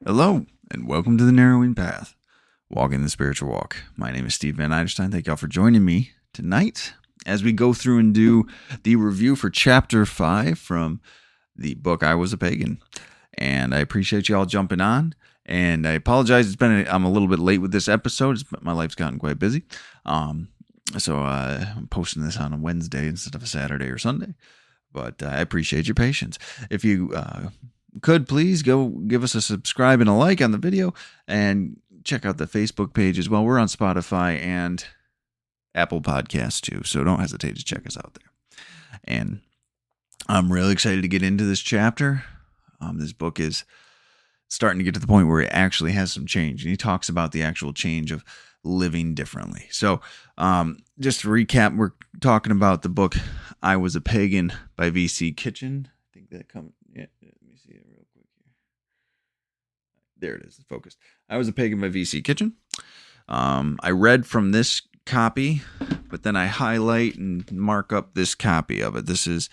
Hello, and welcome to the Narrowing Path, walking the spiritual walk. My name is Steve Van Eiderstein. Thank y'all for joining me tonight as we go through and do the review for Chapter 5 from the book I Was a Pagan. And I appreciate y'all jumping on. And I apologize, I'm a little bit late with this episode. My life's gotten quite busy. So I'm posting this on a Wednesday instead of a Saturday or Sunday. But I appreciate your patience. If you could please go give us a subscribe and a like on the video and check out the Facebook page as well. We're on Spotify and Apple Podcasts too, so don't hesitate to check us out there. And I'm really excited to get into this chapter. This book is starting to get to the point where it actually has some change, and he talks about the actual change of living differently. So just to recap, we're talking about the book I Was a Pagan by V.C. Kitchen. I think that comes, yeah, let me see it real quick here. There it is, it's focused. I Was a Pagan by V.C. Kitchen. I read from this copy, but then I highlight and mark up this copy of it. This is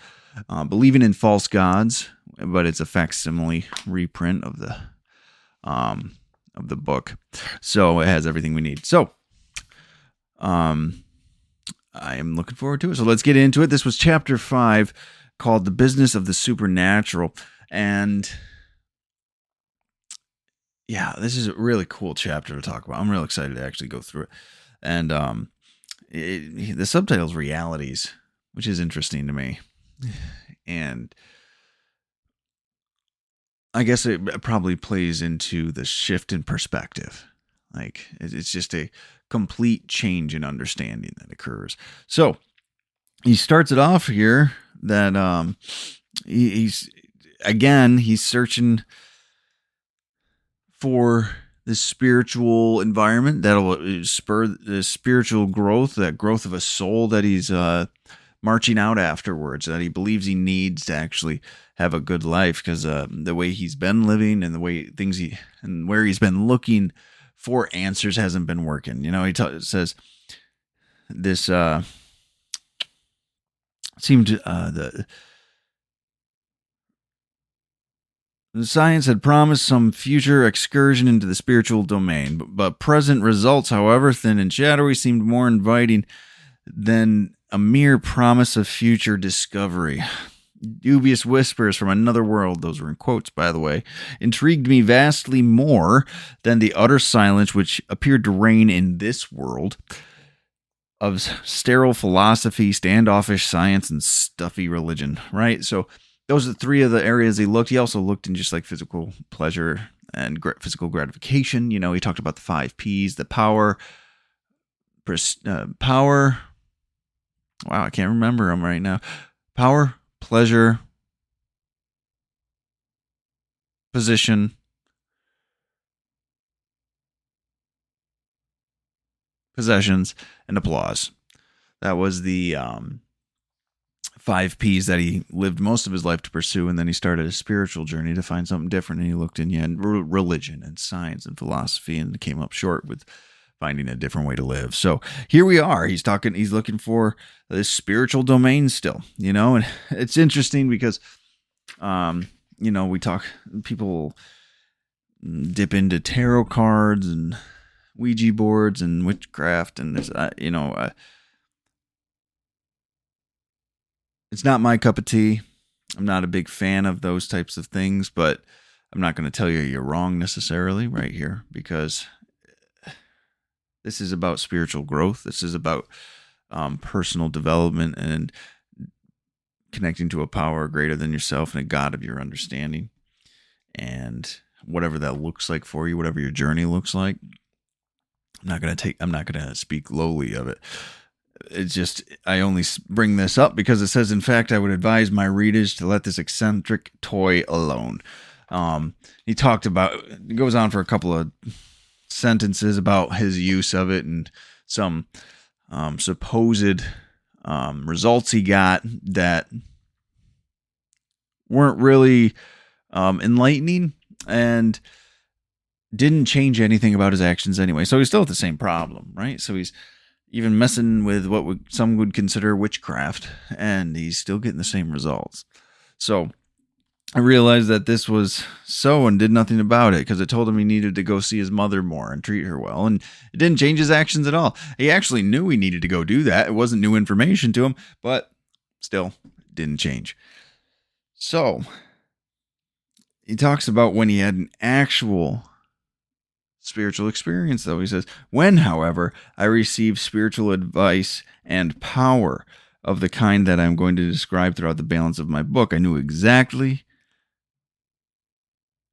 Believing in False Gods, but it's a facsimile reprint of the book. So it has everything we need. So I am looking forward to it. So let's get into it. This was Chapter 5 called The Business of the Supernatural. And yeah, this is a really cool chapter to talk about. I'm real excited to actually go through it. And the subtitle is Realities, which is interesting to me. And I guess it probably plays into the shift in perspective. Like, it's just a complete change in understanding that occurs. So he starts it off here that he's searching for this spiritual environment that'll spur the spiritual growth, that growth of a soul that he's marching out afterwards, that he believes he needs to actually have a good life, because the way he's been living and the way and where he's been looking for answers hasn't been working. You know, he says this seemed the science had promised some future excursion into the spiritual domain, but present results, however thin and shadowy, seemed more inviting than a mere promise of future discovery. Dubious whispers from another world, those were in quotes, by the way, intrigued me vastly more than the utter silence which appeared to reign in this world of sterile philosophy, standoffish science, and stuffy religion, right? So those are three of the areas he looked. He also looked in just like physical pleasure and physical gratification. You know, he talked about the 5 P's, the power. Wow, I can't remember them right now. Power, pleasure, position, possessions, and applause. That was the 5 P's that he lived most of his life to pursue, and then he started a spiritual journey to find something different, and he looked in religion and science and philosophy, and came up short with finding a different way to live. So here we are. He's looking for this spiritual domain still, you know, and it's interesting because, you know, people dip into tarot cards and Ouija boards and witchcraft, and there's, it's not my cup of tea. I'm not a big fan of those types of things, but I'm not going to tell you you're wrong necessarily right here, because this is about spiritual growth. This is about personal development and connecting to a power greater than yourself and a God of your understanding. And whatever that looks like for you, whatever your journey looks like, I'm not going to speak lowly of it. It's just, I only bring this up because it says, in fact, I would advise my readers to let this eccentric toy alone. He goes on for a couple of sentences about his use of it and some supposed results he got that weren't really enlightening and didn't change anything about his actions anyway. So he's still at the same problem, right? So he's even messing with what some would consider witchcraft, and he's still getting the same results. So I realized that this was so and did nothing about it because it told him he needed to go see his mother more and treat her well. And it didn't change his actions at all. He actually knew he needed to go do that. It wasn't new information to him, but still didn't change. So he talks about when he had an actual spiritual experience, though. He says, when, however, I received spiritual advice and power of the kind that I'm going to describe throughout the balance of my book, I knew exactly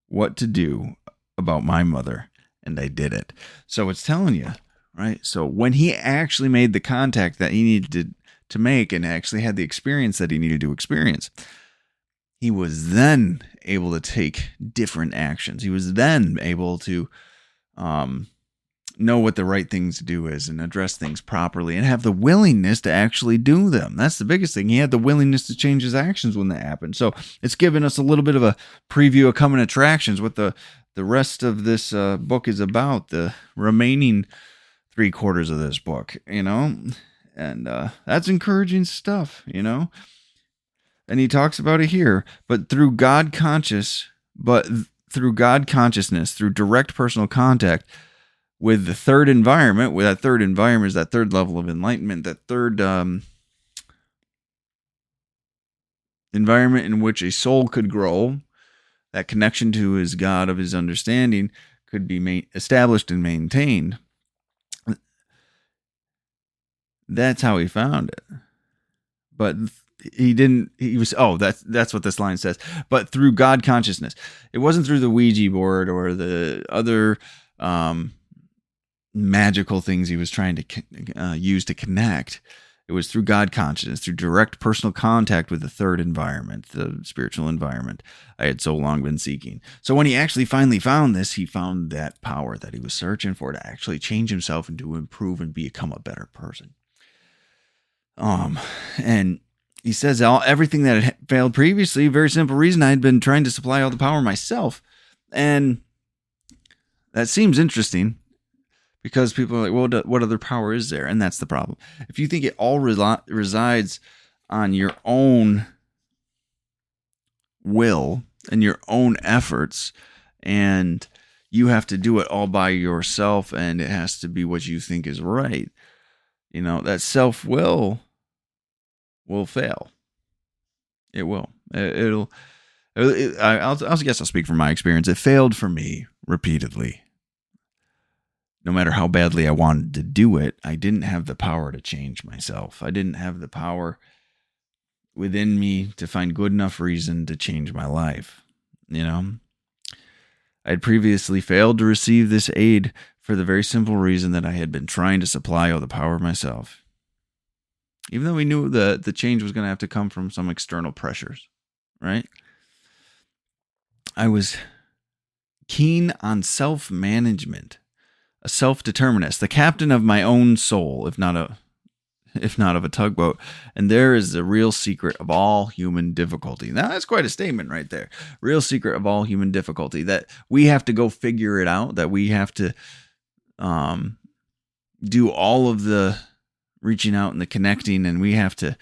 what to do about my mother, and I did it. So it's telling you, right? So when he actually made the contact that he needed to make and actually had the experience that he needed to experience, he was then able to take different actions. He was then able to know what the right things to do is and address things properly and have the willingness to actually do them. That's the biggest thing. He had the willingness to change his actions when that happened. So it's given us a little bit of a preview of coming attractions, what the rest of this book is about, the remaining 3/4 of this book, and that's encouraging stuff, and he talks about it here, through God consciousness, through direct personal contact with the third environment, where that third environment is that third level of enlightenment, that third environment in which a soul could grow, that connection to his God of his understanding could be established and maintained. That's how he found it. But that's what this line says. But through God consciousness. It wasn't through the Ouija board or the other magical things he was trying to use to connect. It was through God consciousness, through direct personal contact with the third environment, the spiritual environment I had so long been seeking. So when he actually finally found this, he found that power that he was searching for to actually change himself and to improve and become a better person. And he says everything that had failed previously, very simple reason, I had been trying to supply all the power myself. And that seems interesting because people are like, well, what other power is there? And that's the problem. If you think it all resides on your own will and your own efforts, and you have to do it all by yourself, and it has to be what you think is right, that self-will will fail. It will. I guess I'll speak from my experience. It failed for me repeatedly. No matter how badly I wanted to do it, I didn't have the power to change myself. I didn't have the power within me to find good enough reason to change my life. I had previously failed to receive this aid for the very simple reason that I had been trying to supply all the power myself. Even though we knew that the change was going to have to come from some external pressures, right? I was keen on self-management, a self-determinist, the captain of my own soul, if not of a tugboat. And there is the real secret of all human difficulty. Now, that's quite a statement right there. Real secret of all human difficulty, that we have to go figure it out, that we have to do all of the reaching out and the connecting, and we have to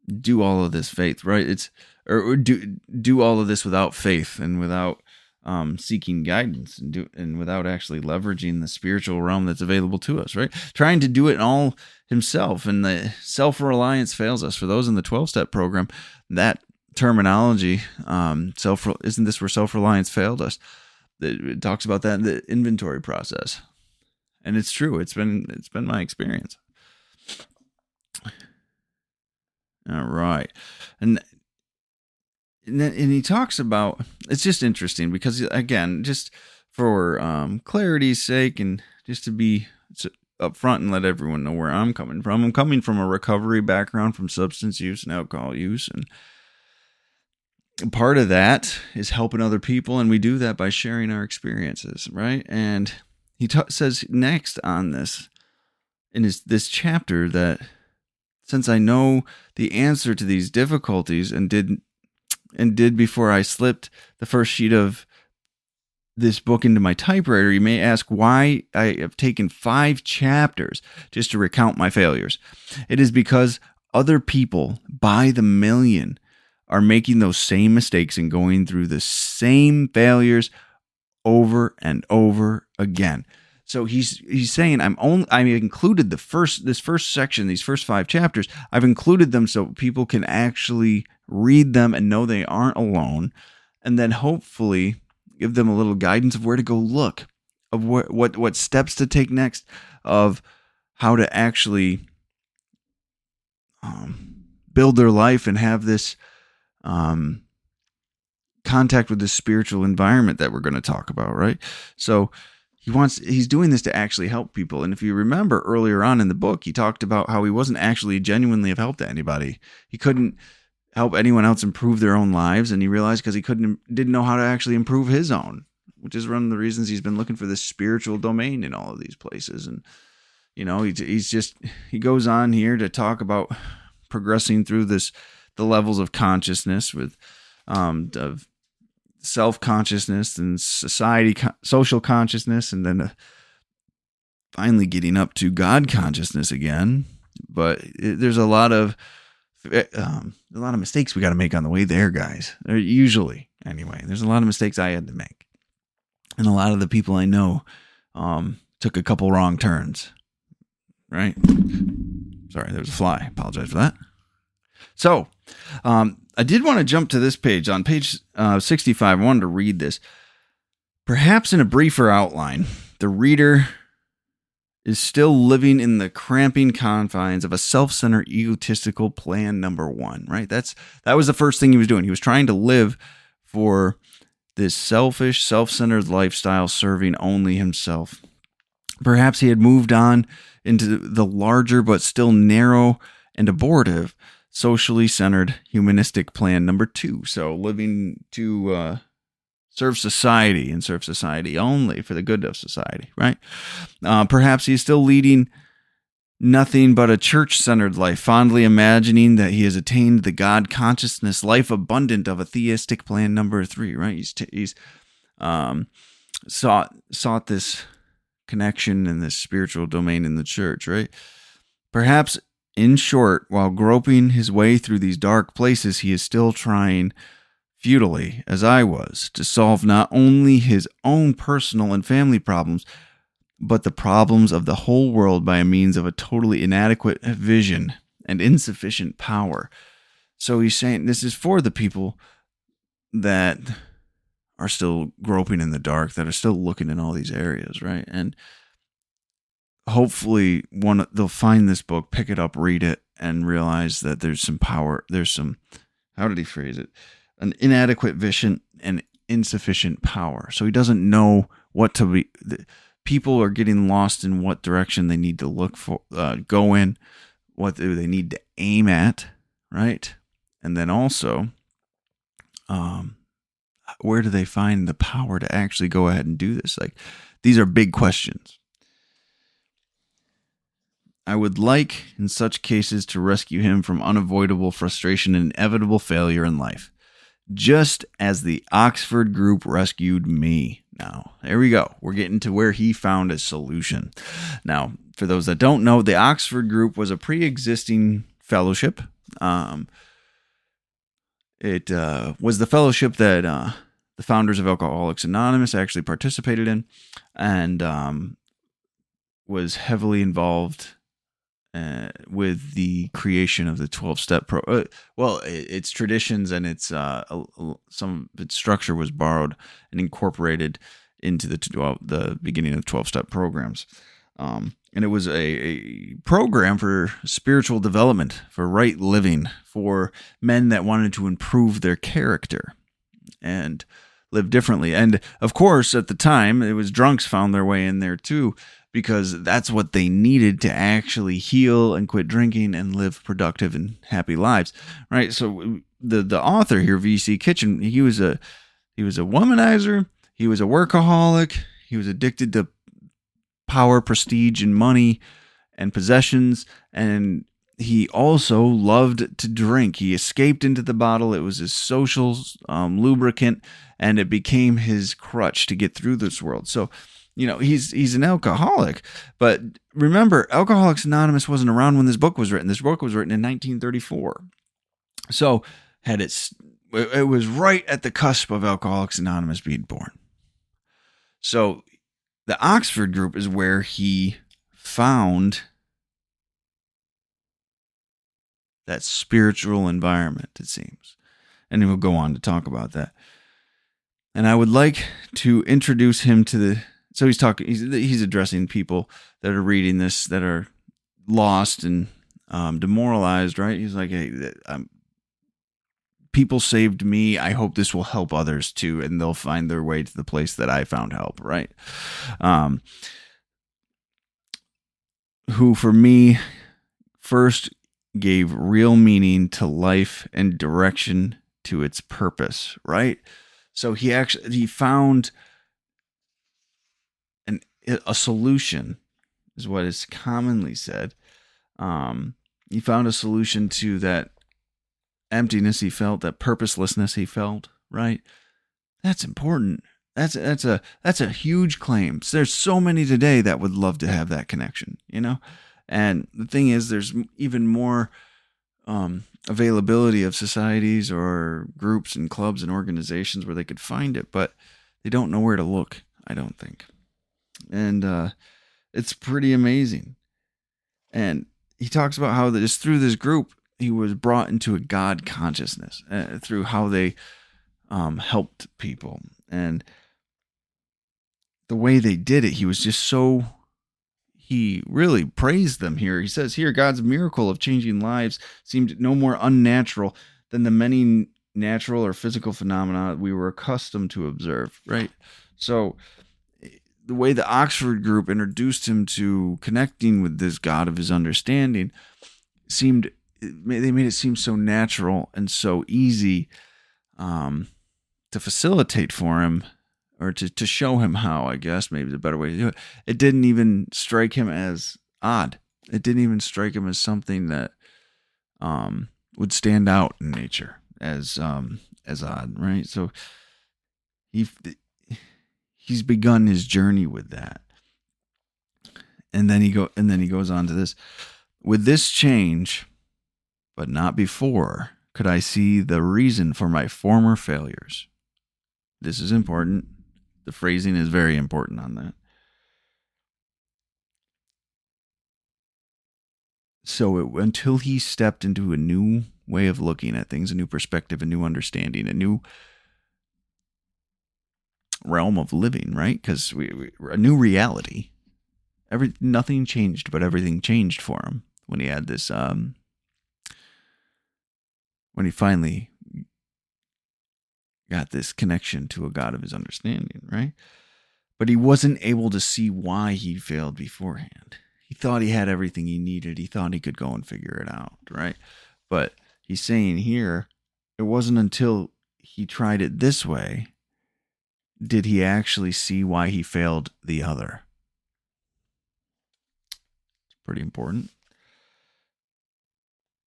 do all of this faith, right? Or do all of this without faith and without seeking guidance and without actually leveraging the spiritual realm that's available to us, right? Trying to do it all himself, and the self-reliance fails us. For those in the 12-step program, that terminology, isn't this where self-reliance failed us? It talks about that in the inventory process, and it's true. It's been my experience. All right, and he talks about, it's just interesting because, again, just for clarity's sake and just to be up front and let everyone know where I'm coming from. I'm coming from a recovery background from substance use and alcohol use, and part of that is helping other people, and we do that by sharing our experiences, right? And he says next on this, in this chapter, that since I know the answer to these difficulties and did before I slipped the first sheet of this book into my typewriter, you may ask why I have taken 5 chapters just to recount my failures. It is because other people by the million are making those same mistakes and going through the same failures over and over again. So he's saying I included this first section, these first 5 chapters. I've included them so people can actually read them and know they aren't alone, and then hopefully give them a little guidance of where to go look, of what steps to take next, of how to actually build their life and have this contact with this spiritual environment that we're going to talk about, right? So he's doing this to actually help people. And if you remember earlier on in the book, he talked about how he wasn't actually genuinely of help to anybody. He couldn't help anyone else improve their own lives, and he realized because he didn't know how to actually improve his own, which is one of the reasons he's been looking for this spiritual domain in all of these places. And he goes on here to talk about progressing through the levels of consciousness with of self-consciousness and social consciousness, and then finally getting up to God consciousness again. But there's a lot of mistakes we got to make on the way there, guys. Usually, anyway. There's a lot of mistakes I had to make, and a lot of the people I know took a couple wrong turns. Right? Sorry, there was a fly. Apologize for that. So, I did want to jump to this page. On page 65, I wanted to read this. Perhaps in a briefer outline, the reader is still living in the cramping confines of a self-centered, egotistical plan number 1, right? That was the first thing he was doing. He was trying to live for this selfish, self-centered lifestyle, serving only himself. Perhaps he had moved on into the larger but still narrow and abortive, socially centered, humanistic plan number 2. So living to serve society and serve society only for the good of society, right? Perhaps he's still leading nothing but a church-centered life, fondly imagining that he has attained the God consciousness life abundant of a theistic plan number 3, right? He's sought this connection in this spiritual domain in the church, right? Perhaps, in short, while groping his way through these dark places, he is still trying, futilely, as I was, to solve not only his own personal and family problems, but the problems of the whole world by means of a totally inadequate vision and insufficient power. So he's saying this is for the people that are still groping in the dark, that are still looking in all these areas, right? And hopefully they'll find this book, pick it up, read it, and realize that there's some power. There's some, how did he phrase it? An inadequate vision and insufficient power. So he doesn't know what to be. People are getting lost in what direction they need to look for, go in, what do they need to aim at, right? And then also, where do they find the power to actually go ahead and do this? Like, these are big questions. I would like, in such cases, to rescue him from unavoidable frustration and inevitable failure in life, just as the Oxford group rescued me. Now, there we go. We're getting to where he found a solution. Now, for those that don't know, the Oxford group was a pre-existing fellowship. It was the fellowship that the founders of Alcoholics Anonymous actually participated in, and was heavily involved with the creation of the 12-step its traditions and its some of its structure was borrowed and incorporated into the beginning of 12-step programs. And it was a program for spiritual development, for right living, for men that wanted to improve their character and live differently. And of course, at the time, it was drunks found their way in there too, because that's what they needed to actually heal and quit drinking and live productive and happy lives, right? So the author here, V.C. Kitchen, he was a womanizer, he was a workaholic, he was addicted to power, prestige, and money and possessions, and he also loved to drink. He escaped into the bottle. It was his social lubricant, and it became his crutch to get through this world. So, he's an alcoholic, but remember, Alcoholics Anonymous wasn't around when this book was written. This book was written in 1934. So had it was right at the cusp of Alcoholics Anonymous being born. So the Oxford group is where he found that spiritual environment, it seems. And we'll go on to talk about that. And I would like to introduce him to the. So he's addressing people that are reading this that are lost and demoralized, right? He's like, hey, people saved me. I hope this will help others too, and they'll find their way to the place that I found help, right? Who, for me, first gave real meaning to life and direction to its purpose, right? So he found a solution, is what is commonly said. He found a solution to that emptiness he felt, that purposelessness he felt, right? That's important. That's a huge claim. There's so many today that would love to have that connection, And the thing is, there's even more availability of societies or groups and clubs and organizations where they could find it, but they don't know where to look, I don't think. And it's pretty amazing. And he talks about how just through this group, he was brought into a God consciousness through how they helped people. And the way they did it, he really praised them here. He says here, God's miracle of changing lives seemed no more unnatural than the many natural or physical phenomena we were accustomed to observe, right? So the way the Oxford group introduced him to connecting with this God of his understanding they made it seem so natural and so easy to facilitate for him, or to show him how, I guess, maybe the better way to do it. It didn't even strike him as odd. It didn't even strike him as something that would stand out in nature as odd, right? So he's begun his journey with that. And then he goes on to this. With this change, but not before, could I see the reason for my former failures. This is important. The phrasing is very important on that. So until he stepped into a new way of looking at things, a new perspective, a new understanding, a new realm of living, right? Because a new reality. Nothing changed, but everything changed for him when he had this. When he finally got this connection to a God of his understanding, right? But he wasn't able to see why he failed beforehand. He thought he had everything he needed. He thought he could go and figure it out, right? But he's saying here, it wasn't until he tried it this way did he actually see why he failed the other. It's pretty important.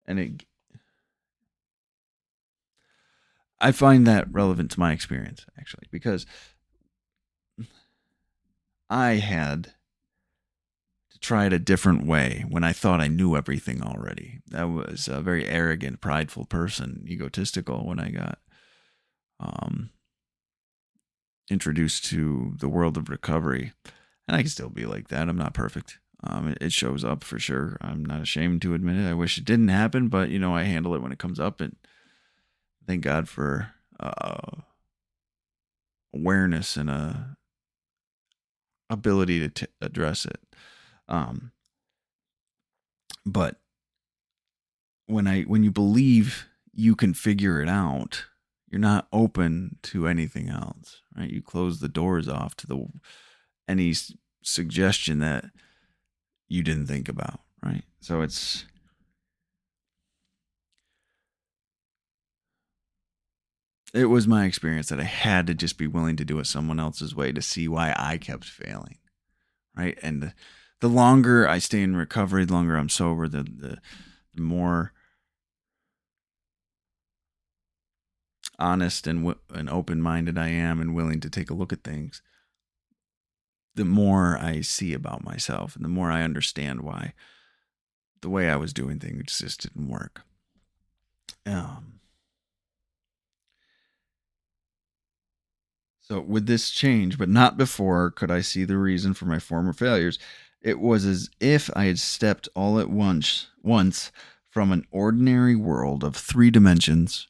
And I find that relevant to my experience, actually, because I had to try it a different way when I thought I knew everything already. I was a very arrogant, prideful person, egotistical when I got introduced to the world of recovery. And I can still be like that. I'm not perfect. It shows up for sure. I'm not ashamed to admit it. I wish it didn't happen, but, I handle it when it comes up, and thank God for awareness and a ability to address it. But when you believe you can figure it out, you're not open to anything else, right? You close the doors off to any suggestion that you didn't think about, right? So it was my experience that I had to just be willing to do it someone else's way to see why I kept failing, right? And the longer I stay in recovery, the longer I'm sober, the more honest and open-minded I am and willing to take a look at things, the more I see about myself and the more I understand why the way I was doing things just didn't work. So with this change, but not before, could I see the reason for my former failures. It was as if I had stepped all at once from an ordinary world of three dimensions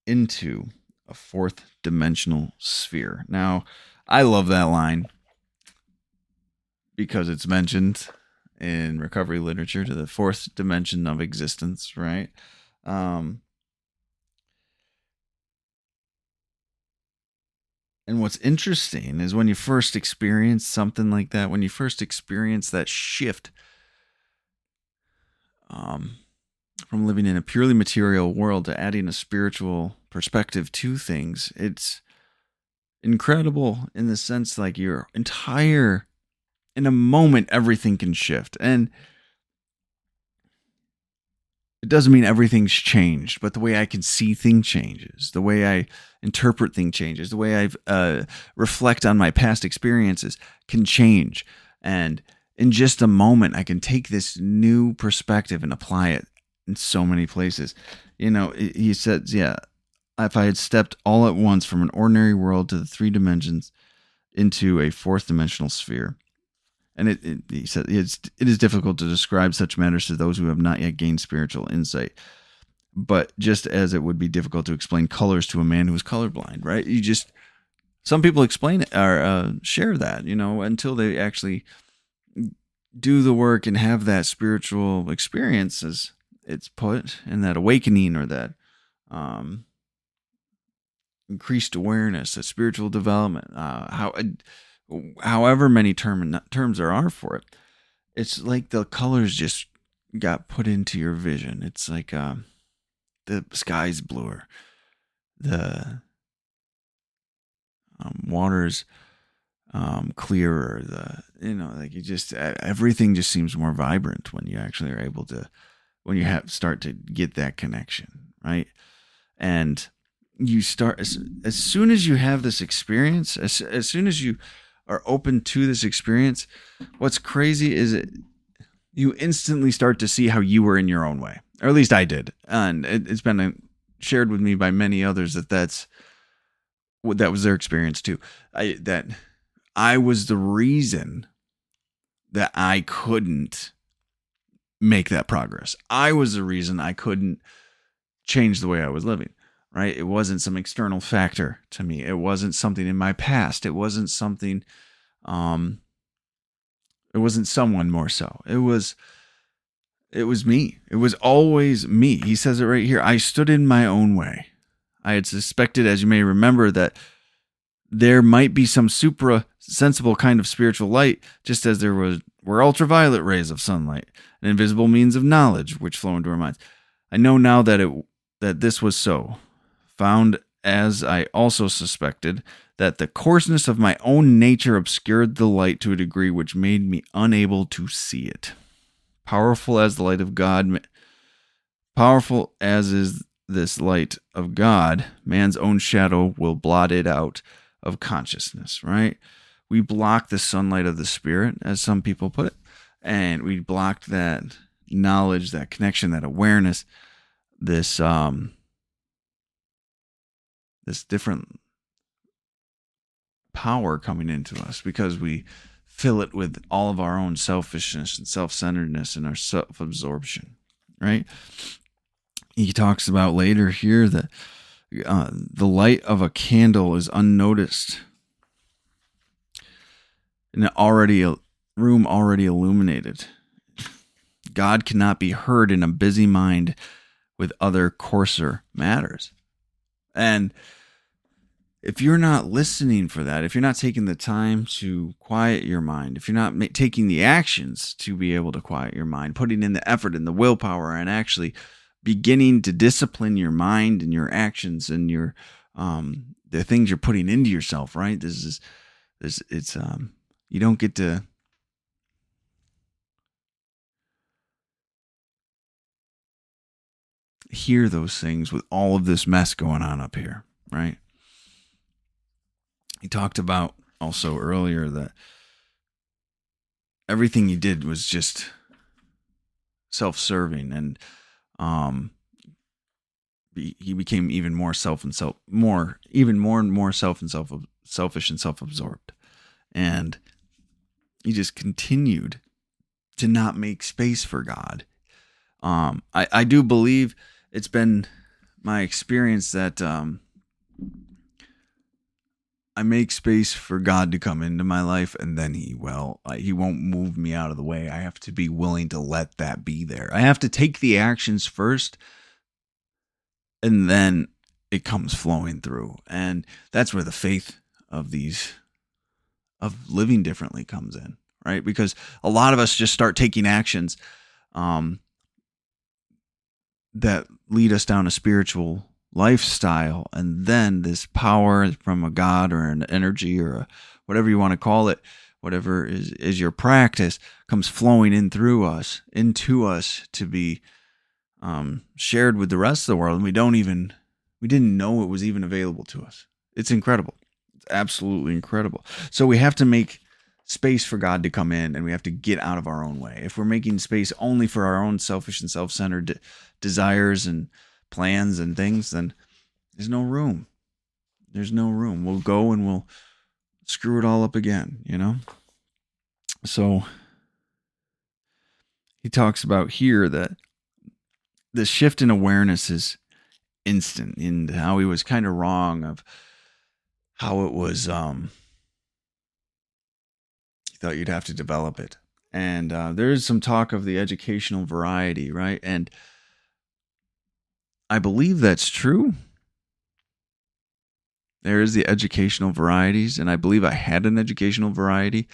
into a fourth dimensional sphere. Now, I love that line because it's mentioned in recovery literature to the fourth dimension of existence, right? Um, and what's interesting is when you first experience something like that, when you first experience that shift um, from living in a purely material world to adding a spiritual perspective to things, it's incredible in the sense like your entire, in a moment, everything can shift. And it doesn't mean everything's changed, but the way I can see things changes. The way I interpret things changes. The way I reflect on my past experiences can change. And in just a moment, I can take this new perspective and apply it in so many places. You know, he says, yeah, if I had stepped all at once from an ordinary world to the three dimensions into a fourth dimensional sphere. And he said it is difficult to describe such matters to those who have not yet gained spiritual insight. But just as it would be difficult to explain colors to a man who is colorblind, right? Some people explain it or share that, until they actually do the work and have that spiritual experience, as it's put, and that awakening or that increased awareness, that spiritual development, however many terms there are for it. It's like the colors just got put into your vision. It's like the sky's bluer, the water's clearer. Everything just seems more vibrant when you actually are able to, when you start to get that connection, right? And you start as soon as you have this experience, as soon as you are open to this experience, what's crazy is you instantly start to see how you were in your own way, or at least I did, and it's been shared with me by many others that was their experience too. That I was the reason that I couldn't make that progress. I was the reason I couldn't change the way I was living. Right? It wasn't some external factor to me. It wasn't something in my past. It wasn't something. It wasn't someone more so. It was me. It was always me. He says it right here. I stood in my own way. I had suspected, as you may remember, that there might be some supra-sensible kind of spiritual light, just as there were ultraviolet rays of sunlight, an invisible means of knowledge which flow into our minds. I know now that this was so. Found, as I also suspected, that the coarseness of my own nature obscured the light to a degree which made me unable to see it. Powerful as the light of God, powerful as is this light of God, man's own shadow will blot it out of consciousness, right? We block the sunlight of the Spirit, as some people put it, and we blocked that knowledge, that connection, that awareness, this different power coming into us because we fill it with all of our own selfishness and self-centeredness and our self-absorption, right? He talks about later here that the light of a candle is unnoticed in a room already illuminated. God cannot be heard in a busy mind with other coarser matters. And if you're not listening for that, if you're not taking the time to quiet your mind, if you're not taking the actions to be able to quiet your mind, putting in the effort and the willpower and actually beginning to discipline your mind and your actions and your the things you're putting into yourself, right? You don't get to hear those things with all of this mess going on up here, right? He talked about also earlier that everything he did was just self-serving and he became even more selfish and self-absorbed, and he just continued to not make space for God. I do believe it's been my experience that I make space for God to come into my life, and then he won't move me out of the way. I have to be willing to let that be there. I have to take the actions first, and then it comes flowing through. And that's where the faith of living differently comes in, right? Because a lot of us just start taking actions that lead us down a spiritual lifestyle, and then this power from a God or an energy or whatever you want to call it, whatever is your practice, comes flowing in through us, into us, to be shared with the rest of the world, and we didn't know it was even available to us. It's incredible. It's absolutely incredible. So we have to make space for God to come in, and we have to get out of our own way. If we're making space only for our own selfish and self-centered desires and plans and things, then there's no room. There's no room. We'll go and we'll screw it all up again, So he talks about here that the shift in awareness is instant, in how he was kind of wrong of how it was. He thought you'd have to develop it. And there is some talk of the educational variety, right? And I believe that's true. There is the educational varieties, and I believe I had an educational variety,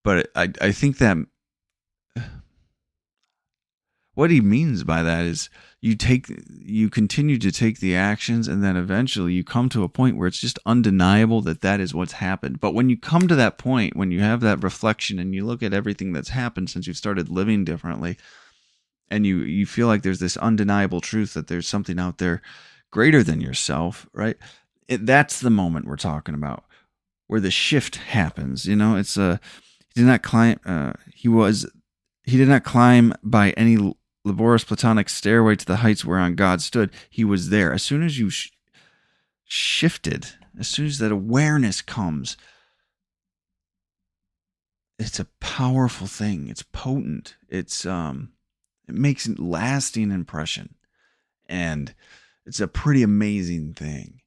but I think that what he means by that is you continue to take the actions, and then eventually you come to a point where it's just undeniable that is what's happened. But when you come to that point, when you have that reflection and you look at everything that's happened since you've started living differently, and you feel like there's this undeniable truth that there's something out there greater than yourself, right? That's the moment we're talking about, where the shift happens. It's he did not climb. He did not climb by any laborious platonic stairway to the heights whereon God stood. He was there. As soon as you shifted, as soon as that awareness comes, it's a powerful thing. It's potent. It makes a lasting impression, and it's a pretty amazing thing,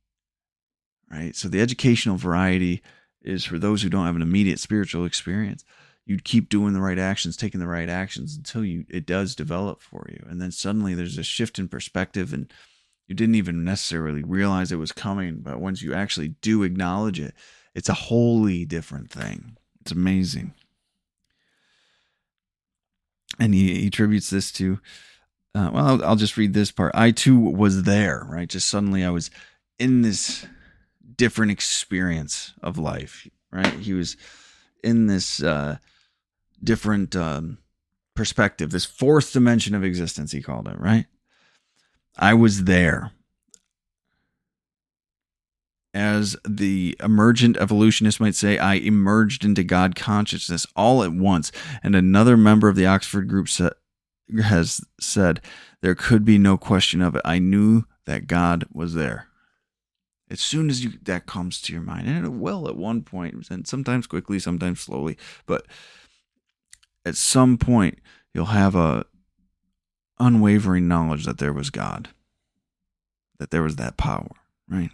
right? So the educational variety is for those who don't have an immediate spiritual experience. You'd keep doing the right actions, taking the right actions until it does develop for you. And then suddenly there's a shift in perspective, and you didn't even necessarily realize it was coming. But once you actually do acknowledge it, it's a wholly different thing. It's amazing. And he attributes this to, I'll just read this part. I too was there, right? Just suddenly I was in this different experience of life, right? He was in this different perspective, this fourth dimension of existence, he called it, right? I was there. As the emergent evolutionist might say, I emerged into God consciousness all at once. And another member of the Oxford group has said, there could be no question of it. I knew that God was there. As soon as that comes to your mind, and it will at one point, and sometimes quickly, sometimes slowly, but at some point, you'll have a unwavering knowledge that there was God, that there was that power, right?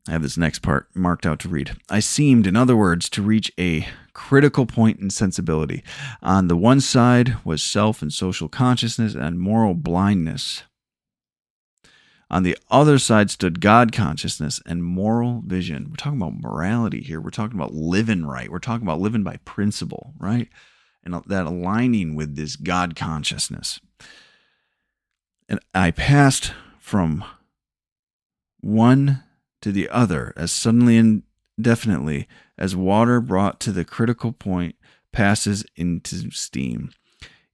I have this next part marked out to read. I seemed, in other words, to reach a critical point in sensibility. On the one side was self and social consciousness and moral blindness. On the other side stood God consciousness and moral vision. We're talking about morality here. We're talking about living right. We're talking about living by principle, right? And that aligning with this God consciousness. And I passed from one to the other as suddenly and definitely as water brought to the critical point passes into steam.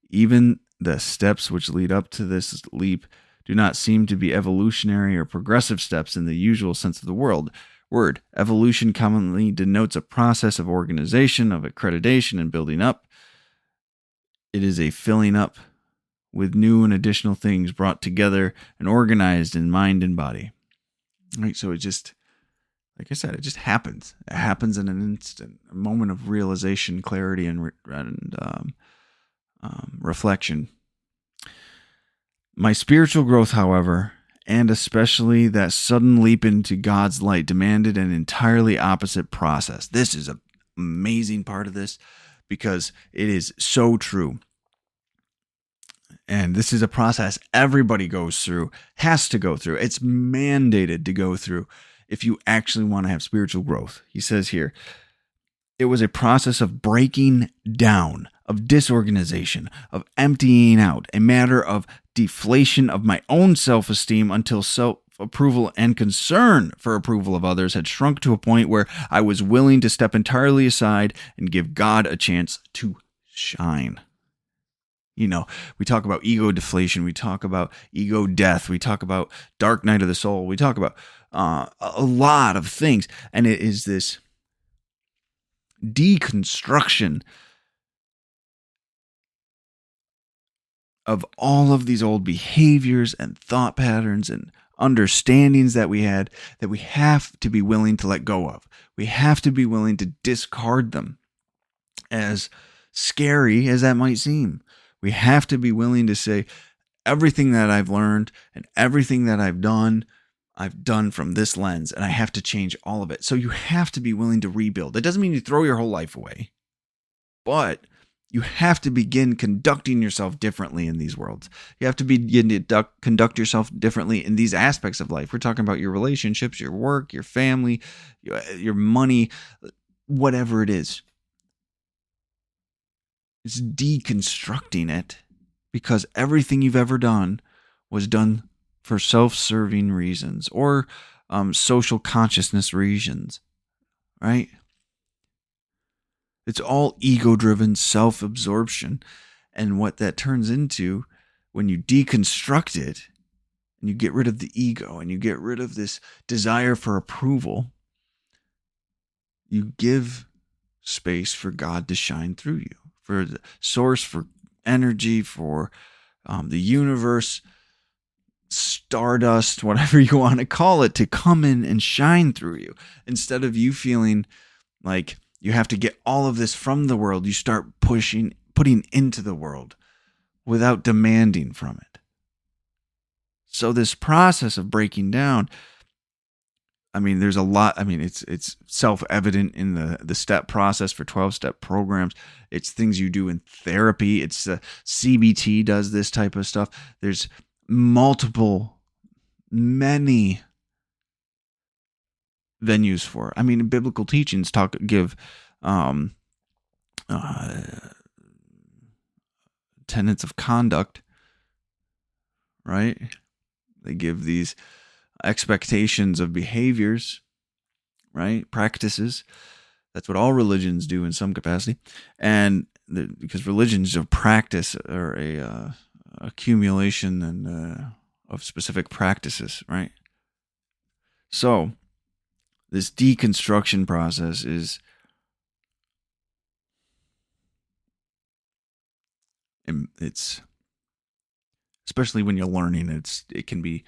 Even the steps which lead up to this leap do not seem to be evolutionary or progressive steps in the usual sense of the word. Evolution commonly denotes a process of organization, of accreditation, and building up. It is a filling up with new and additional things brought together and organized in mind and body. Right? So it just, like I said, it just happens. It happens in an instant, a moment of realization, clarity, and reflection. My spiritual growth, however, and especially that sudden leap into God's light, demanded an entirely opposite process. This is an amazing part of this because it is so true. And this is a process everybody goes through, has to go through. It's mandated to go through if you actually want to have spiritual growth. He says here, it was a process of breaking down, of disorganization, of emptying out, a matter of deflation of my own self-esteem until self-approval and concern for approval of others had shrunk to a point where I was willing to step entirely aside and give God a chance to shine. You know, we talk about ego deflation, we talk about ego death, we talk about dark night of the soul, we talk about a lot of things, and it is this deconstruction of all of these old behaviors and thought patterns and understandings that we had that we have to be willing to let go of. We have to be willing to discard them, as scary as that might seem. We have to be willing to say, everything that I've learned and everything that I've done from this lens, and I have to change all of it. So you have to be willing to rebuild. That doesn't mean you throw your whole life away, but you have to begin conducting yourself differently in these worlds. You have to begin to conduct yourself differently in these aspects of life. We're talking about your relationships, your work, your family, your money, whatever it is. It's deconstructing it because everything you've ever done was done for self-serving reasons or social consciousness reasons, right? It's all ego-driven self-absorption. And what that turns into when you deconstruct it and you get rid of the ego and you get rid of this desire for approval, you give space for God to shine through you, for the source, for energy, for the universe, stardust, whatever you want to call it, to come in and shine through you. Instead of you feeling like you have to get all of this from the world, you start putting into the world without demanding from it. So this process of breaking down, I mean, there's a lot. I mean, it's self-evident in the step process for 12-step programs. It's things you do in therapy. It's CBT does this type of stuff. There's many venues for it. I mean, biblical teachings give tenets of conduct, right? They give these expectations of behaviors, right? Practices. That's what all religions do in some capacity. And because religions of practice are a accumulation and of specific practices, right? So this deconstruction process it's especially when you're learning, it can be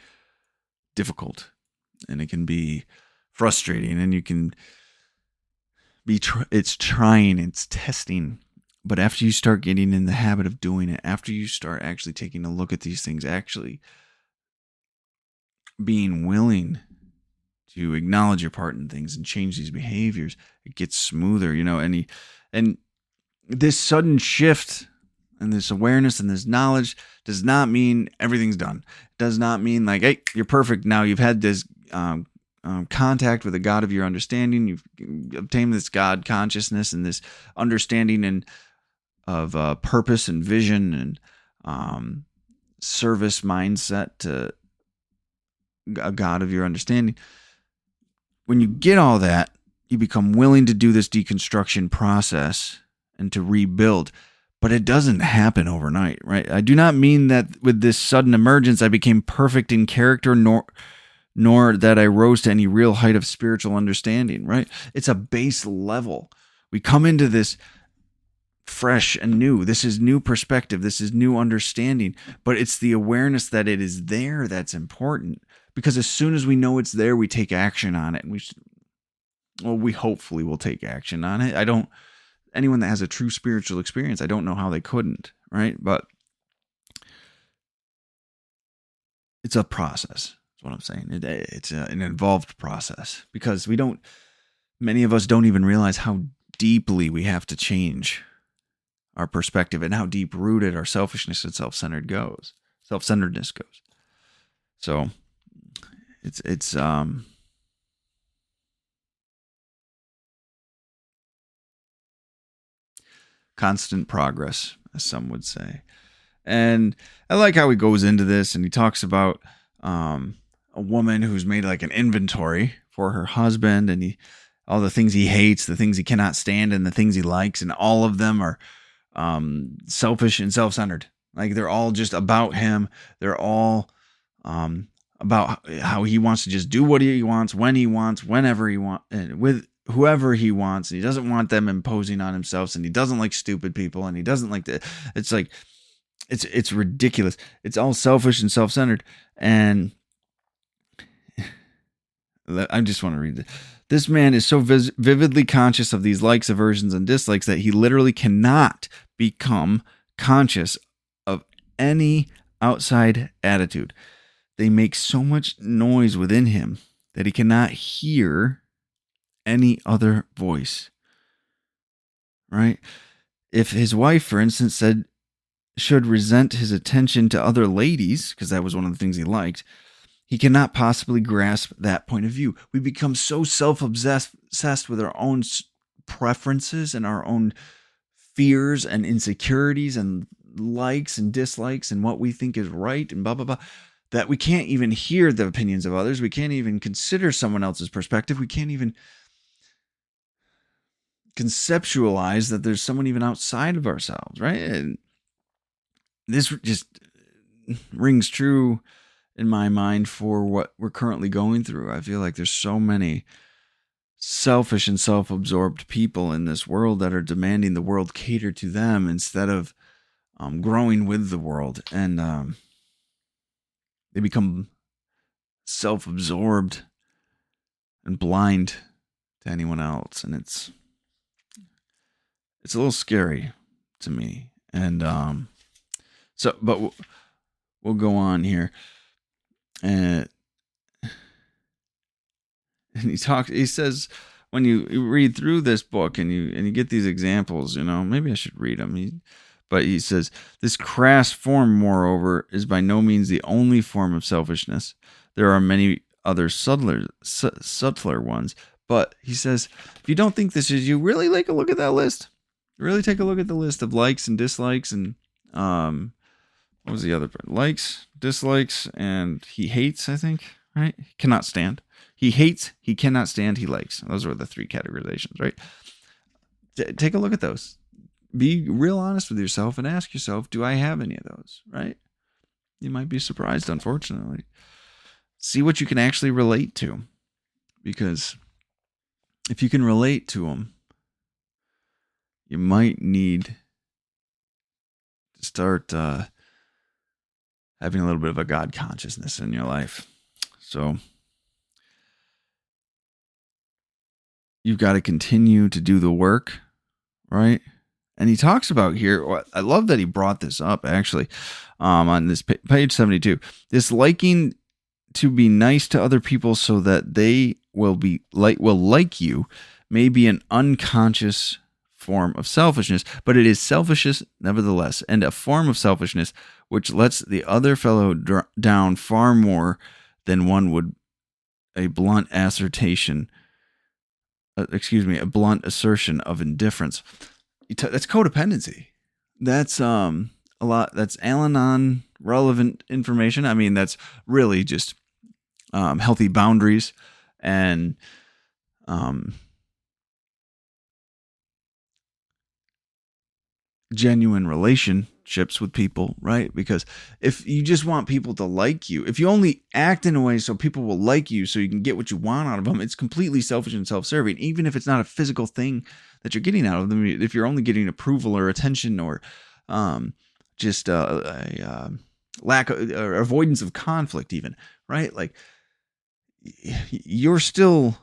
difficult and it can be frustrating and you can be it's trying, it's testing. But after you start getting in the habit of doing it, after you start actually taking a look at these things, actually being willing to acknowledge your part in things and change these behaviors, it gets smoother, you know. And this sudden shift and this awareness and this knowledge does not mean everything's done. It does not mean like, hey, you're perfect now. You've had this contact with the God of your understanding. You've obtained this God consciousness and this understanding and of purpose and vision and service mindset to a God of your understanding. When you get all that, you become willing to do this deconstruction process and to rebuild. But it doesn't happen overnight, right? I do not mean that with this sudden emergence I became perfect in character, nor that I rose to any real height of spiritual understanding, right? It's a base level. We come into this fresh and new. This is new perspective. This is new understanding. But it's the awareness that it is there that's important. Because as soon as we know it's there, we take action on it. And we hopefully will take action on it. Anyone that has a true spiritual experience, I don't know how they couldn't, right? But it's a process. That's what I'm saying. It's an involved process because many of us don't even realize how deeply we have to change our perspective and how deep rooted our selfishness and self-centeredness goes. So it's constant progress, as some would say. And I like how he goes into this and he talks about a woman who's made like an inventory for her husband and all the things he hates, the things he cannot stand, and the things he likes, and all of them are selfish and self-centered. Like they're all just about him. They're all about how he wants to just do what he wants, when he wants, whenever he wants, and with whoever he wants. And he doesn't want them imposing on himself, and he doesn't like stupid people, and he doesn't like that. It's like it's ridiculous. It's all selfish and self-centered. And I just want to read this. This man is so vividly conscious of these likes, aversions, and dislikes that he literally cannot become conscious of any outside attitude. They make so much noise within him that he cannot hear any other voice. Right? If his wife, for instance, should resent his attention to other ladies, because that was one of the things he liked, he cannot possibly grasp that point of view. We become so self-obsessed with our own preferences and our own fears and insecurities and likes and dislikes and what we think is right and blah, blah, blah, that we can't even hear the opinions of others. We can't even consider someone else's perspective. We can't even conceptualize that there's someone even outside of ourselves, right? And this just rings true in my mind for what we're currently going through. I feel like there's so many selfish and self-absorbed people in this world that are demanding the world cater to them instead of growing with the world. And they become self-absorbed and blind to anyone else. And it's a little scary to me. And but we'll go on here. And he says, when you read through this book and you get these examples, maybe I should read them. But he says, this crass form, moreover, is by no means the only form of selfishness. There are many other subtler ones. But he says, if you don't think this is you, really take a look at that list. Really take a look at the list of likes and dislikes and what was the other part? Likes, dislikes, and he hates, I think, right? He cannot stand. He hates, he cannot stand, he likes. Those are the three categorizations, right? Take a look at those. Be real honest with yourself and ask yourself, do I have any of those, right? You might be surprised, unfortunately. See what you can actually relate to. Because if you can relate to them, you might need to start having a little bit of a God consciousness in your life. So you've got to continue to do the work, right? And he talks about here, I love that he brought this up actually, on this page 72, this liking to be nice to other people so that they will like you may be an unconscious form of selfishness, but it is selfishness nevertheless, and a form of selfishness which lets the other fellow down far more than one would a blunt assertion of indifference. That's codependency. That's a lot. That's Al-Anon relevant information. I mean, that's really just healthy boundaries and genuine relationships with people, right? Because if you just want people to like you, if you only act in a way so people will like you so you can get what you want out of them, it's completely selfish and self-serving. Even if it's not a physical thing that you're getting out of them. If you're only getting approval or attention or just a lack of, or avoidance of conflict, even, right? Like, you're still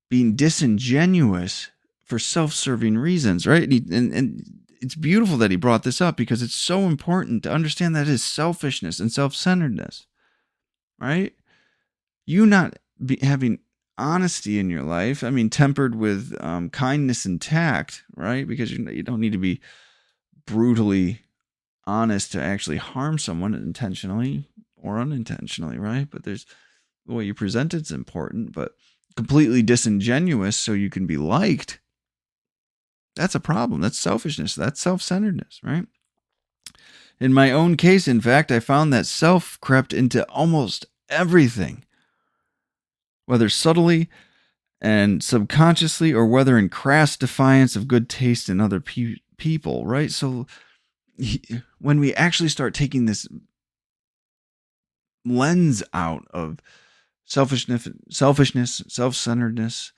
being disingenuous for self-serving reasons, right? And it's beautiful that he brought this up, because it's so important to understand that is selfishness and self-centeredness, right? You not having honesty in your life, I mean, tempered with kindness and tact, right? Because you don't need to be brutally honest to actually harm someone intentionally or unintentionally, right? But there's the way you present it's important, but completely disingenuous so you can be liked, that's a problem. That's selfishness. That's self-centeredness, right? In my own case, in fact, I found that self crept into almost everything, whether subtly and subconsciously, or whether in crass defiance of good taste in other people, right? So when we actually start taking this lens out of selfishness, self-centeredness,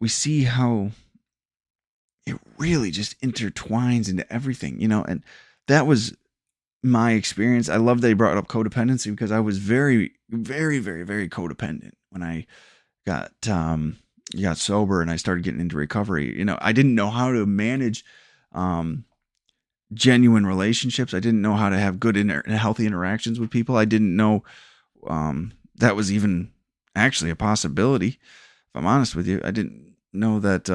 we see how it really just intertwines into everything, and that was my experience. I love that he brought up codependency, because I was very, very, very, very codependent when I got sober and I started getting into recovery. I didn't know how to manage genuine relationships. I didn't know how to have good healthy interactions with people. I didn't know that was even actually a possibility. If I'm honest with you, I didn't know that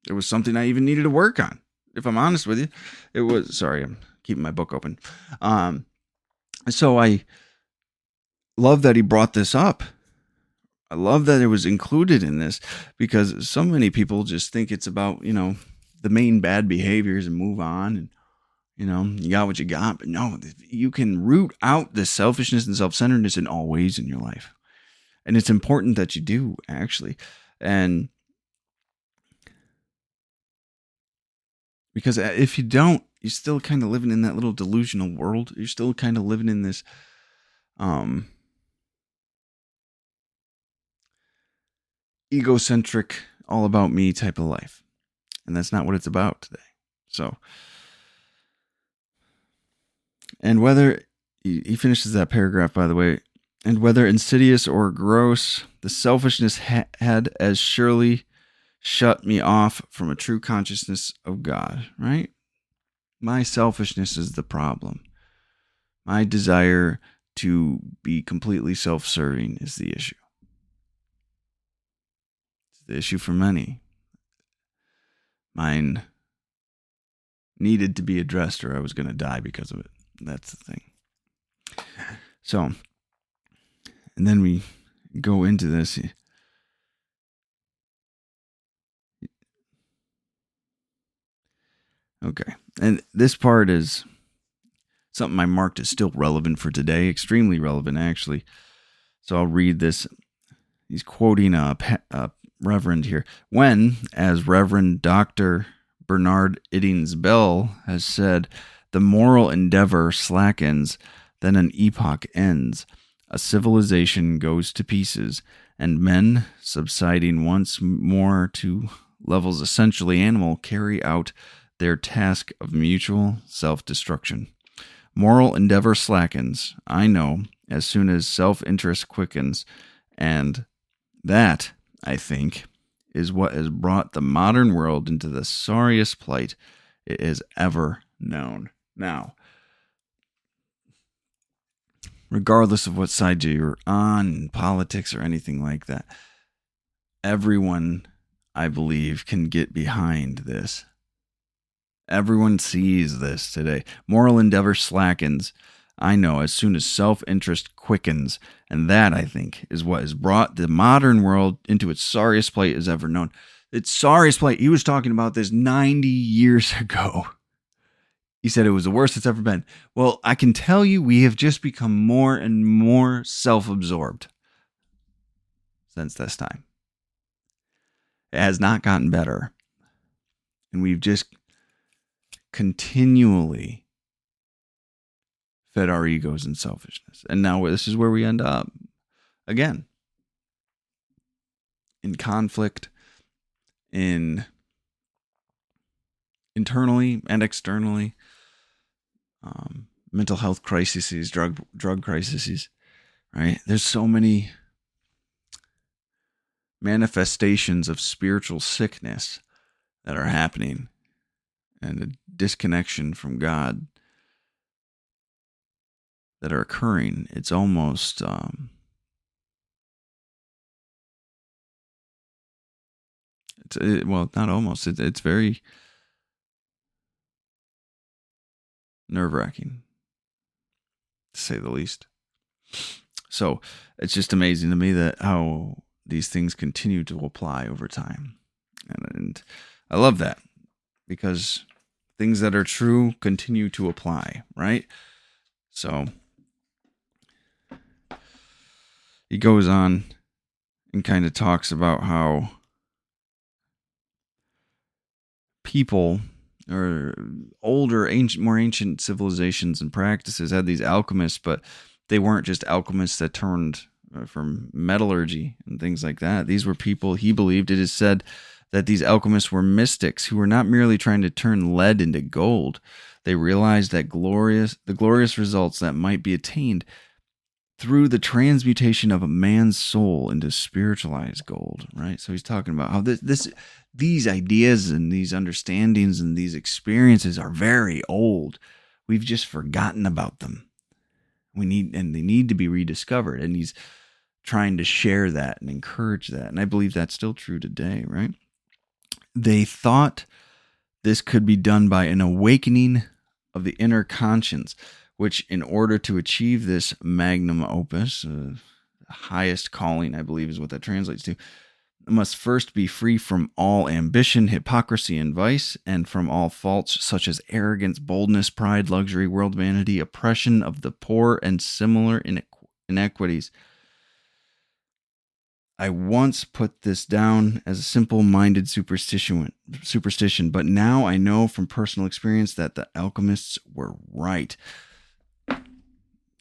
it was something I even needed to work on. If I'm honest with you, it was. Sorry, I'm keeping my book open. So I love that he brought this up. I love that it was included in this, because so many people just think it's about, the main bad behaviors and move on, and you got what you got. But no, you can root out the selfishness and self-centeredness in all ways in your life, and it's important that you do, actually. And because if you don't, you're still kind of living in that little delusional world. You're still kind of living in this egocentric, all about me type of life. And that's not what it's about today. So, and whether, he finishes that paragraph, by the way, and whether insidious or gross, the selfishness had as surely shut me off from a true consciousness of God, right? My selfishness is the problem. My desire to be completely self-serving is the issue. It's the issue for many. Mine needed to be addressed, or I was going to die because of it. That's the thing. So, and then we go into this. Okay. And this part is something I marked as still relevant for today, extremely relevant, actually. So I'll read this. He's quoting a reverend here. When, as Reverend Dr. Bernard Iddings Bell has said, the moral endeavor slackens, then an epoch ends. A civilization goes to pieces, and men, subsiding once more to levels essentially animal, carry out their task of mutual self-destruction. Moral endeavor slackens, I know, as soon as self-interest quickens, and that, I think, is what has brought the modern world into the sorriest plight it has ever known. Now, regardless of what side you're on in politics or anything like that, everyone, I believe, can get behind this. Everyone sees this today. Moral endeavor slackens, I know, as soon as self-interest quickens. And that, I think, is what has brought the modern world into its sorriest plight as ever known. Its sorriest plight. He was talking about this 90 years ago. He said it was the worst it's ever been. Well, I can tell you we have just become more and more self-absorbed since this time. It has not gotten better. And we've just continually fed our egos and selfishness. And now this is where we end up again. In conflict, in internally and externally, mental health crises, drug crises, right? There's so many manifestations of spiritual sickness that are happening, and a disconnection from God that are occurring. It's almost not almost. It's very nerve-wracking, to say the least. So it's just amazing to me that how these things continue to apply over time, and I love that, because things that are true continue to apply, right? So he goes on and kind of talks about how people, or older, more ancient civilizations and practices, had these alchemists, but they weren't just alchemists that turned from metallurgy and things like that. These were people, he believed, it is said that these alchemists were mystics who were not merely trying to turn lead into gold. They realized that the glorious results that might be attained through the transmutation of a man's soul into spiritualized gold, right? So he's talking about how these ideas and these understandings and these experiences are very old. We've just forgotten about them. They need to be rediscovered. And he's trying to share that and encourage that. And I believe that's still true today, right? They thought this could be done by an awakening of the inner conscience, which, in order to achieve this magnum opus, highest calling, I believe is what that translates to, must first be free from all ambition, hypocrisy, and vice, and from all faults such as arrogance, boldness, pride, luxury, world vanity, oppression of the poor, and similar inequities. I once put this down as a simple-minded superstition, but now I know from personal experience that the alchemists were right.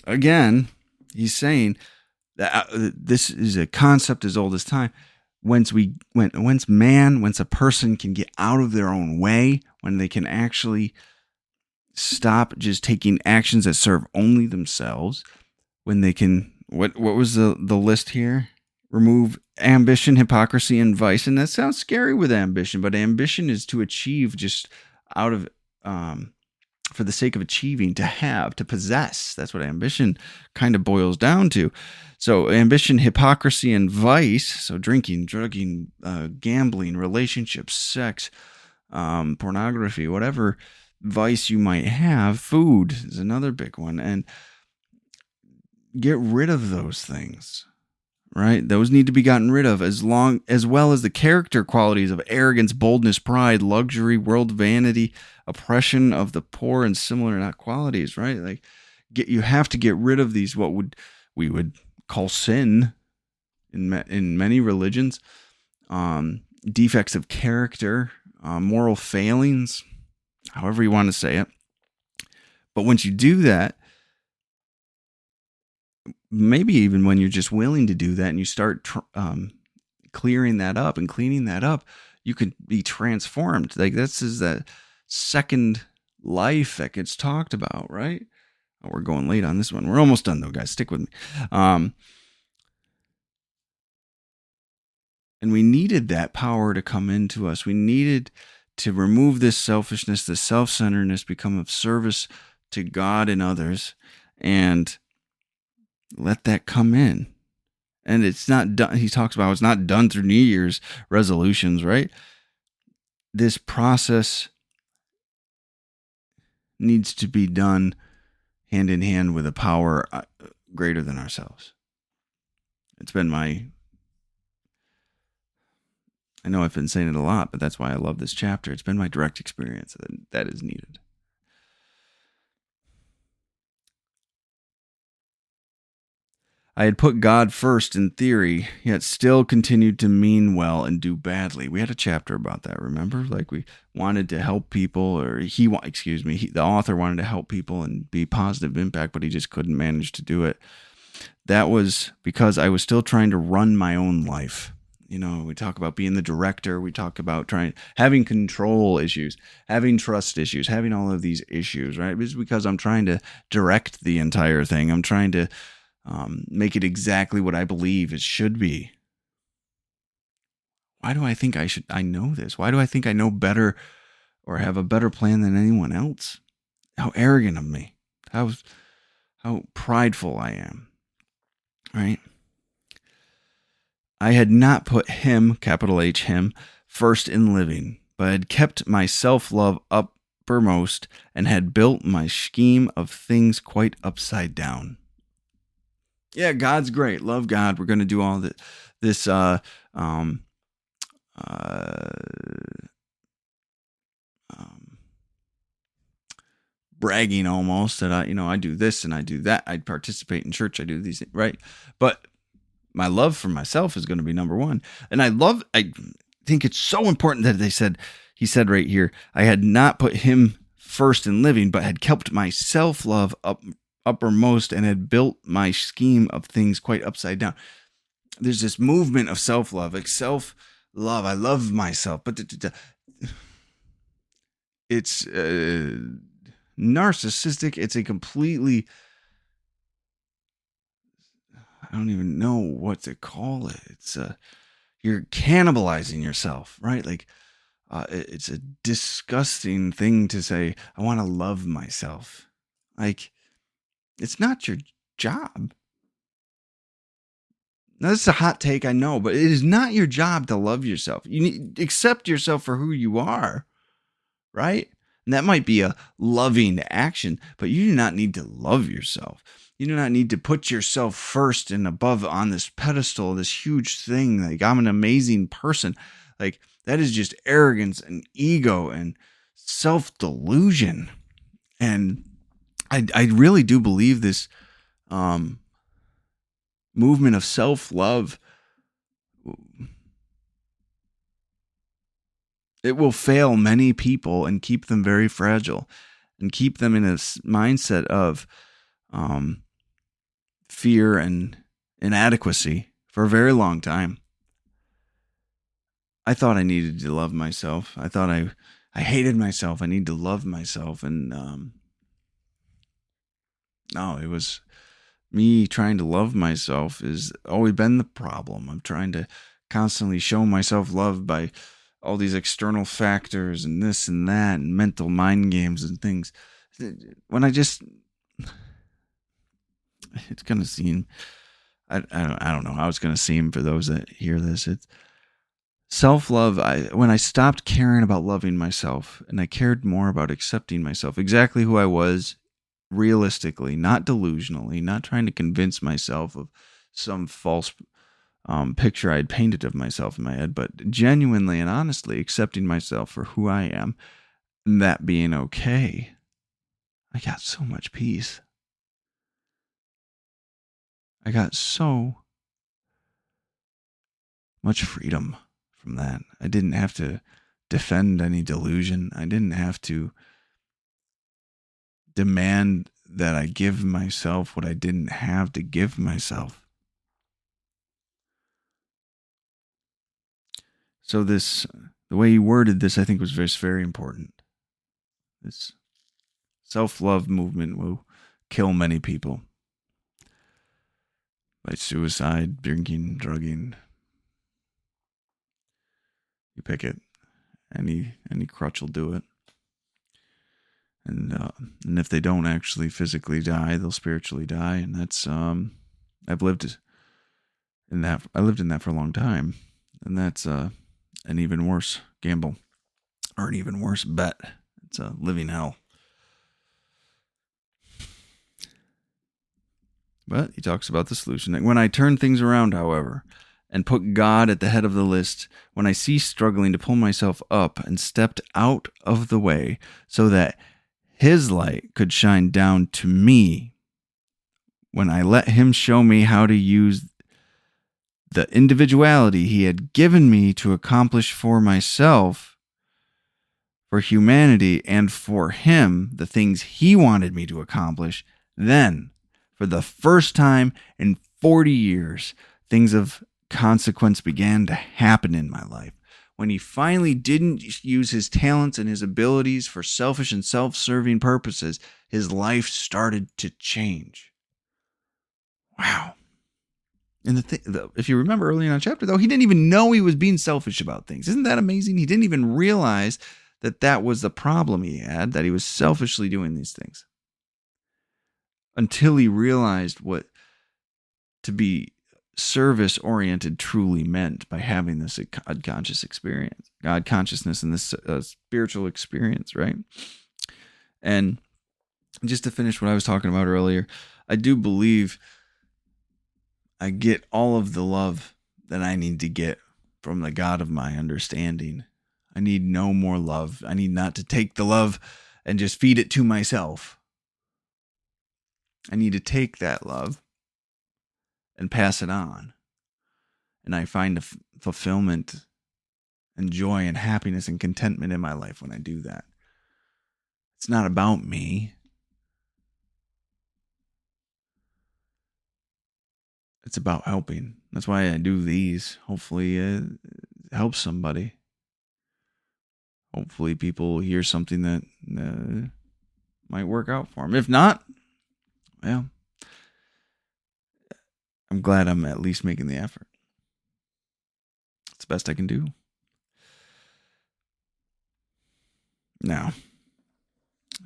Again, he's saying that this is a concept as old as time. Once a person can get out of their own way, when they can actually stop just taking actions that serve only themselves, when they can, what was the list here? Remove ambition, hypocrisy, and vice. And that sounds scary with ambition, but ambition is to achieve just out of, for the sake of achieving, to have, to possess. That's what ambition kind of boils down to. So ambition, hypocrisy, and vice, so drinking, drugging, gambling, relationships, sex, pornography, whatever vice you might have, food is another big one. And get rid of those things, right? Those need to be gotten rid of, as well as the character qualities of arrogance, boldness, pride, luxury, world vanity, oppression of the poor, and similar inequalities, right? Like, you have to get rid of these, what we would call sin in many religions, defects of character, moral failings, however you want to say it. But once you do that, maybe even when you're just willing to do that and you start clearing that up and cleaning that up, you could be transformed. Like, this is that second life that gets talked about, right? Oh, we're going late on this one. We're almost done though, guys. Stick with me. And we needed that power to come into us. We needed to remove this selfishness, this self-centeredness, become of service to God and others, and let that come in. And it's not done. He talks about it's not done through New Year's resolutions, right? This process needs to be done hand in hand with a power greater than ourselves. It's been I know I've been saying it a lot, but that's why I love this chapter. It's been my direct experience that is needed. I had put God first in theory, yet still continued to mean well and do badly. We had a chapter about that, remember? Like, we wanted to help people, or the author wanted to help people and be positive impact, but he just couldn't manage to do it. That was because I was still trying to run my own life. We talk about being the director. We talk about having control issues, having trust issues, having all of these issues, right? It's because I'm trying to direct the entire thing. I'm trying to make it exactly what I believe it should be. Why do I think I know this? Why do I think I know better or have a better plan than anyone else? How arrogant of me. How prideful I am, right? I had not put him, capital H, him, first in living, but had kept my self-love uppermost and had built my scheme of things quite upside down. Yeah, God's great. Love God. We're going to do all this bragging almost that I do this and I do that. I participate in church. I do these things, right? But my love for myself is going to be number one. And I think it's so important that he said right here, I had not put him first in living, but had kept my self-love uppermost and had built my scheme of things quite upside down. There's this movement of self-love, like self-love. I love myself, but it's narcissistic. It's a completely, I don't even know what to call it. It's you're cannibalizing yourself, right? Like it's a disgusting thing to say, I want to love myself. Like, it's not your job. Now, this is a hot take, I know, but it is not your job to love yourself. You need to accept yourself for who you are, right? And that might be a loving action, but you do not need to love yourself. You do not need to put yourself first and above on this pedestal, this huge thing. Like, I'm an amazing person. Like, that is just arrogance and ego and self-delusion. And I really do believe this movement of self-love, it will fail many people and keep them very fragile and keep them in a mindset of fear and inadequacy for a very long time. I thought I needed to love myself. I thought I hated myself. I need to love myself. And no, it was me trying to love myself has always been the problem. I'm trying to constantly show myself love by all these external factors and this and that and mental mind games and things. When it's going to seem, I don't know how it's going to seem for those that hear this. It's self-love. When I stopped caring about loving myself and I cared more about accepting myself, exactly who I was, realistically, not delusionally, not trying to convince myself of some false picture I had painted of myself in my head, but genuinely and honestly accepting myself for who I am, and that being okay, I got so much peace. I got so much freedom from that. I didn't have to defend any delusion. I didn't have to demand that I give myself what I didn't have to give myself. So the way you worded this, I think was very important. This self-love movement will kill many people by suicide, drinking, drugging. You pick it. Any crutch will do it. And if they don't actually physically die, they'll spiritually die. And that's I've lived in that. I lived in that for a long time, and that's an even worse gamble, or an even worse bet. It's a living hell. But he talks about the solution. When I turn things around, however, and put God at the head of the list, when I ceased struggling to pull myself up and stepped out of the way so that His light could shine down to me, when I let Him show me how to use the individuality He had given me to accomplish for myself, for humanity, and for Him, the things He wanted me to accomplish, then, for the first time in 40 years, things of consequence began to happen in my life. When he finally didn't use his talents and his abilities for selfish and self-serving purposes, his life started to change. Wow. And if you remember early in the chapter, though, he didn't even know he was being selfish about things. Isn't that amazing? He didn't even realize that was the problem he had, that he was selfishly doing these things. Until he realized what to be service-oriented truly meant by having this God-conscious experience, God consciousness and this spiritual experience, right? And just to finish what I was talking about earlier, I do believe I get all of the love that I need to get from the God of my understanding. I need no more love. I need not to take the love and just feed it to myself. I need to take that love and pass it on. And I find fulfillment and joy and happiness and contentment in my life when I do that. It's not about me. It's about helping. That's why I do these. Hopefully it helps somebody. Hopefully people hear something that might work out for them. If not, well, I'm glad I'm at least making the effort. It's the best I can do. Now,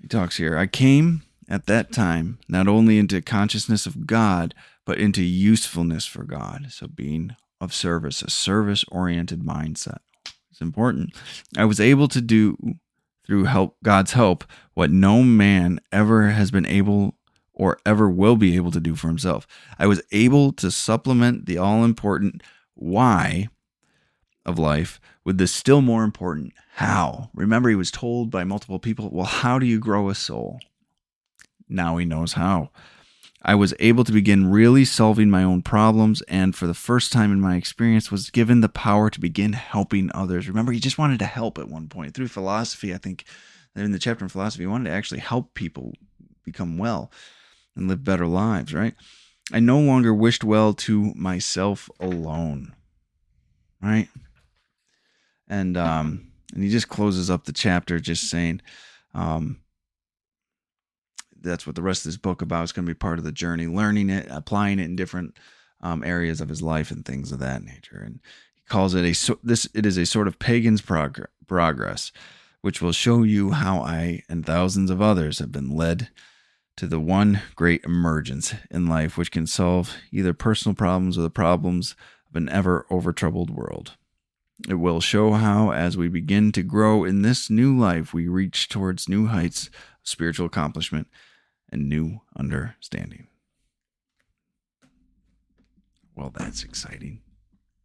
he talks here. I came at that time not only into consciousness of God, but into usefulness for God. So being of service, a service-oriented mindset. It's important. I was able to do, through God's help, what no man ever has been able or ever will be able to do for himself. I was able to supplement the all-important why of life with the still more important how. Remember, he was told by multiple people, well, how do you grow a soul? Now he knows how. I was able to begin really solving my own problems, and for the first time in my experience was given the power to begin helping others. Remember, he just wanted to help at one point. Through philosophy, I think, in the chapter on philosophy, he wanted to actually help people become well and live better lives, right? I no longer wished well to myself alone, right? And he just closes up the chapter just saying, that's what the rest of this book about. It's going to be part of the journey, learning it, applying it in different areas of his life and things of that nature. And he calls it it is a sort of pagan's progress, which will show you how I and thousands of others have been led to the one great emergence in life, which can solve either personal problems or the problems of an ever over-troubled world. It will show how, as we begin to grow in this new life, we reach towards new heights of spiritual accomplishment and new understanding. Well, that's exciting.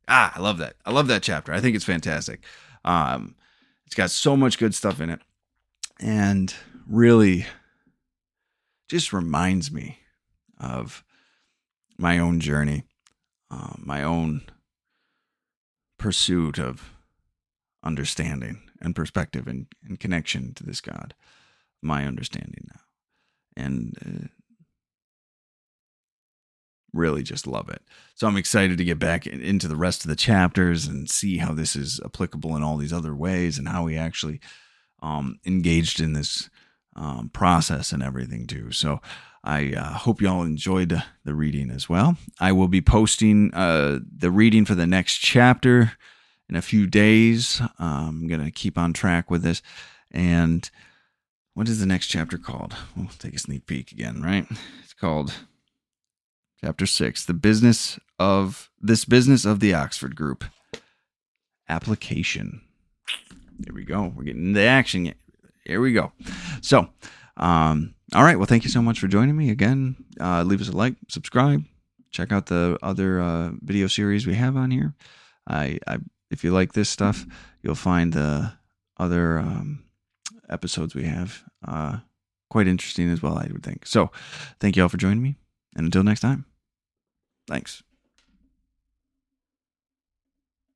I love that. I love that chapter. I think it's fantastic. It's got so much good stuff in it, and really just reminds me of my own journey, my own pursuit of understanding and perspective and connection to this God, my understanding now. And really just love it. So I'm excited to get back into the rest of the chapters and see how this is applicable in all these other ways and how he actually engaged in this process and everything too. So I hope you all enjoyed the reading as well. I will be posting the reading for the next chapter in a few days. I'm going to keep on track with this. And what is the next chapter called? We'll take a sneak peek again, right? It's called Chapter 6, the business of the Oxford Group. Application. There we go. We're getting into action. Here we go. So, all right. Well, thank you so much for joining me again. Leave us a like, subscribe, check out the other video series we have on here. If you like this stuff, you'll find the other episodes we have quite interesting as well, I would think. So, thank you all for joining me, and until next time, thanks.